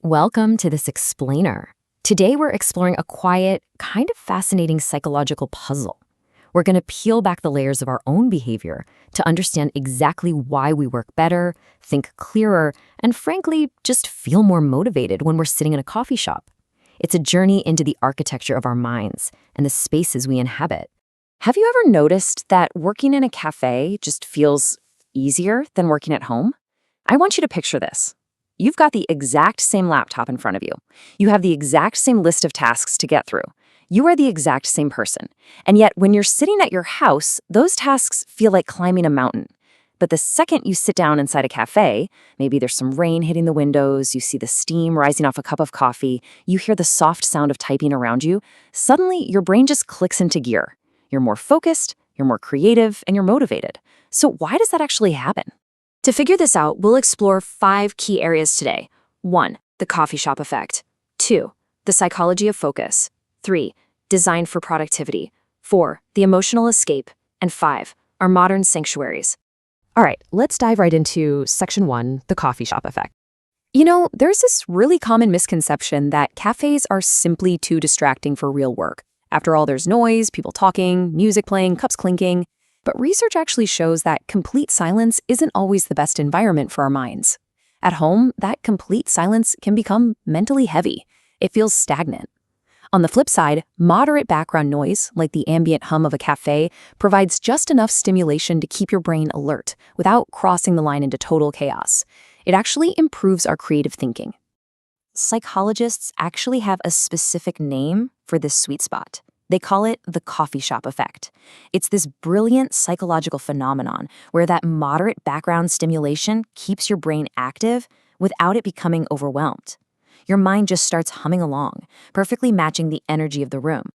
Welcome to this explainer. Today we're exploring a quiet, kind of fascinating psychological puzzle. We're going to peel back the layers of our own behavior to understand exactly why we work better, think clearer, and frankly, just feel more motivated when we're sitting in a coffee shop. It's a journey into the architecture of our minds and the spaces we inhabit. Have you ever noticed that working in a cafe just feels easier than working at home? I want you to picture this. You've got the exact same laptop in front of you. You have the exact same list of tasks to get through. You are the exact same person. And yet, when you're sitting at your house, those tasks feel like climbing a mountain. But the second you sit down inside a cafe, maybe there's some rain hitting the windows, you see the steam rising off a cup of coffee, you hear the soft sound of typing around you, suddenly your brain just clicks into gear. You're more focused, you're more creative, and you're motivated. So why does that actually happen? To figure this out, we'll explore 5 key areas today. 1. The coffee shop effect. 2. The psychology of focus. 3. Design for productivity. 4. The emotional escape. And 5. Our modern sanctuaries. All right, let's dive right into section 1, the coffee shop effect. You know, there's this really common misconception that cafes are simply too distracting for real work. After all, there's noise, people talking, music playing, cups clinking. But research actually shows that complete silence isn't always the best environment for our minds. At home, that complete silence can become mentally heavy. It feels stagnant. On the flip side, moderate background noise, like the ambient hum of a cafe, provides just enough stimulation to keep your brain alert without crossing the line into total chaos. It actually improves our creative thinking. Psychologists actually have a specific name for this sweet spot. They call it the coffee shop effect. It's this brilliant psychological phenomenon where that moderate background stimulation keeps your brain active without it becoming overwhelmed. Your mind just starts humming along, perfectly matching the energy of the room.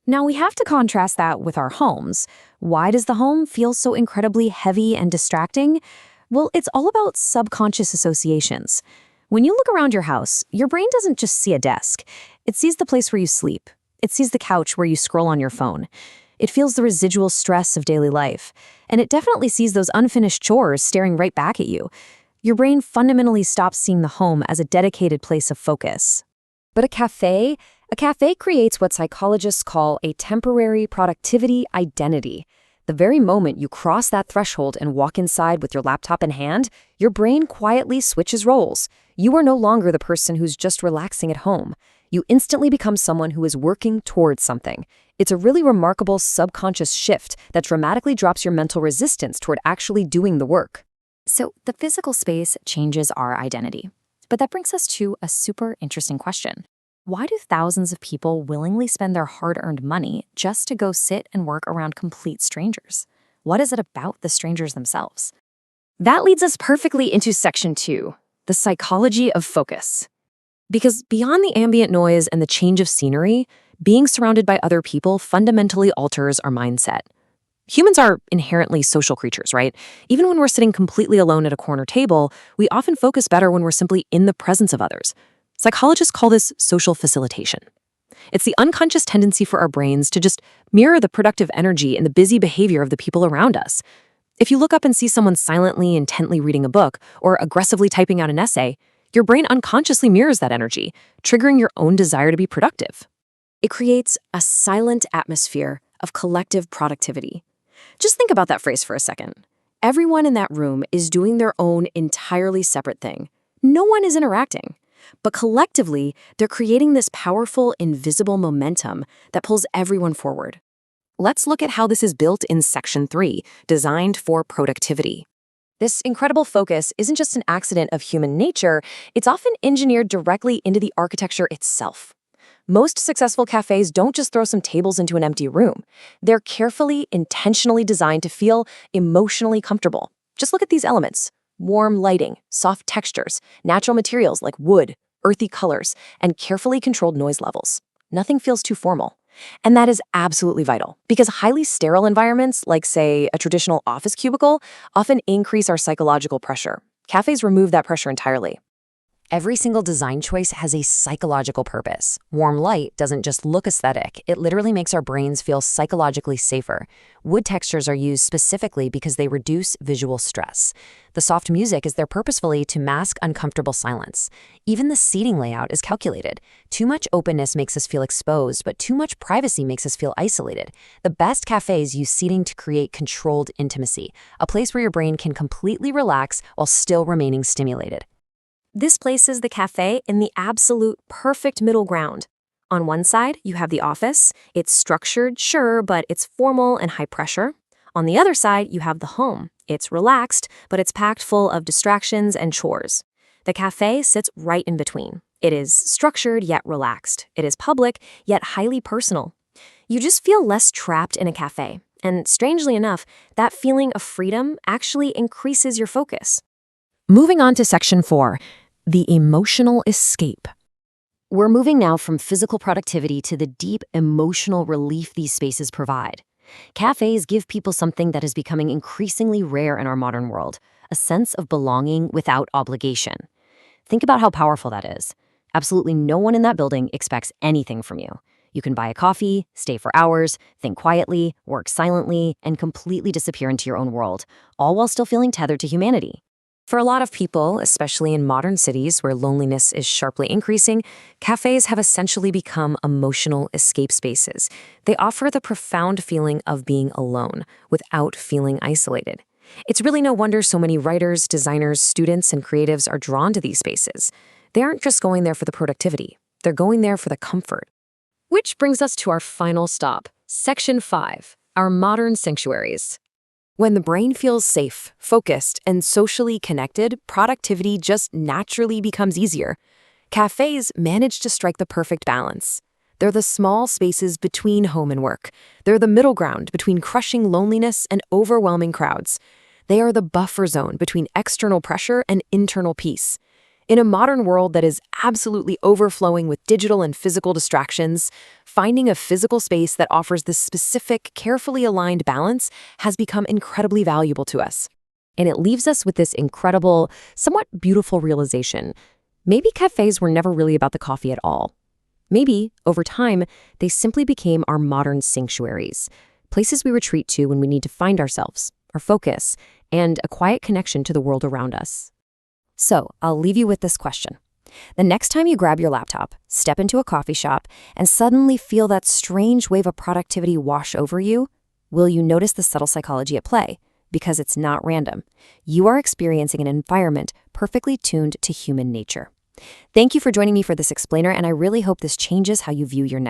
Now, we have to contrast that with our homes. Why does the home feel so incredibly heavy and distracting? Well, it's all about subconscious associations. When you look around your house, your brain doesn't just see a desk. It sees the place where you sleep. It sees the couch where you scroll on your phone. It feels the residual stress of daily life. And it definitely sees those unfinished chores staring right back at you. Your brain fundamentally stops seeing the home as a dedicated place of focus. But a cafe creates what psychologists call a temporary productivity identity. The very moment you cross that threshold and walk inside with your laptop in hand, your brain quietly switches roles. You are no longer the person who's just relaxing at home. You instantly become someone who is working towards something. It's a really remarkable subconscious shift that dramatically drops your mental resistance toward actually doing the work. So the physical space changes our identity. But that brings us to a super interesting question. Why do thousands of people willingly spend their hard-earned money just to go sit and work around complete strangers? What is it about the strangers themselves? That leads us perfectly into section 2, the psychology of focus. Because beyond the ambient noise and the change of scenery, being surrounded by other people fundamentally alters our mindset. Humans are inherently social creatures, right? Even when we're sitting completely alone at a corner table, we often focus better when we're simply in the presence of others. Psychologists call this social facilitation. It's the unconscious tendency for our brains to just mirror the productive energy and the busy behavior of the people around us. If you look up and see someone silently, intently reading a book or aggressively typing out an essay, your brain unconsciously mirrors that energy, triggering your own desire to be productive. It creates a silent atmosphere of collective productivity. Just think about that phrase for a second. Everyone in that room is doing their own entirely separate thing. No one is interacting. But collectively, they're creating this powerful, invisible momentum that pulls everyone forward. Let's look at how this is built in section 3, designed for productivity. This incredible focus isn't just an accident of human nature, it's often engineered directly into the architecture itself. Most successful cafes don't just throw some tables into an empty room. They're carefully, intentionally designed to feel emotionally comfortable. Just look at these elements: warm lighting, soft textures, natural materials like wood, earthy colors, and carefully controlled noise levels. Nothing feels too formal. And that is absolutely vital, because highly sterile environments, like, say, a traditional office cubicle, often increase our psychological pressure. Cafes remove that pressure entirely. Every single design choice has a psychological purpose. Warm light doesn't just look aesthetic, it literally makes our brains feel psychologically safer. Wood textures are used specifically because they reduce visual stress. The soft music is there purposefully to mask uncomfortable silence. Even the seating layout is calculated. Too much openness makes us feel exposed, but too much privacy makes us feel isolated. The best cafes use seating to create controlled intimacy, a place where your brain can completely relax while still remaining stimulated. This places the cafe in the absolute perfect middle ground. On one side, you have the office. It's structured, sure, but it's formal and high pressure. On the other side, you have the home. It's relaxed, but it's packed full of distractions and chores. The cafe sits right in between. It is structured yet relaxed. It is public yet highly personal. You just feel less trapped in a cafe. And strangely enough, that feeling of freedom actually increases your focus. Moving on to section 4, the emotional escape. We're moving now from physical productivity to the deep emotional relief these spaces provide. Cafes give people something that is becoming increasingly rare in our modern world, a sense of belonging without obligation. Think about how powerful that is. Absolutely no one in that building expects anything from you. You can buy a coffee, stay for hours, think quietly, work silently, and completely disappear into your own world, all while still feeling tethered to humanity. For a lot of people, especially in modern cities where loneliness is sharply increasing, cafes have essentially become emotional escape spaces. They offer the profound feeling of being alone without feeling isolated. It's really no wonder so many writers, designers, students, and creatives are drawn to these spaces. They aren't just going there for the productivity. They're going there for the comfort. Which brings us to our final stop, Section 5, our modern sanctuaries. When the brain feels safe, focused, and socially connected, productivity just naturally becomes easier. Cafes manage to strike the perfect balance. They're the small spaces between home and work. They're the middle ground between crushing loneliness and overwhelming crowds. They are the buffer zone between external pressure and internal peace. In a modern world that is absolutely overflowing with digital and physical distractions, finding a physical space that offers this specific, carefully aligned balance has become incredibly valuable to us. And it leaves us with this incredible, somewhat beautiful realization. Maybe cafes were never really about the coffee at all. Maybe, over time, they simply became our modern sanctuaries, places we retreat to when we need to find ourselves, our focus, and a quiet connection to the world around us. So, I'll leave you with this question. The next time you grab your laptop, step into a coffee shop, and suddenly feel that strange wave of productivity wash over you, will you notice the subtle psychology at play? Because it's not random. You are experiencing an environment perfectly tuned to human nature. Thank you for joining me for this explainer, and I really hope this changes how you view your next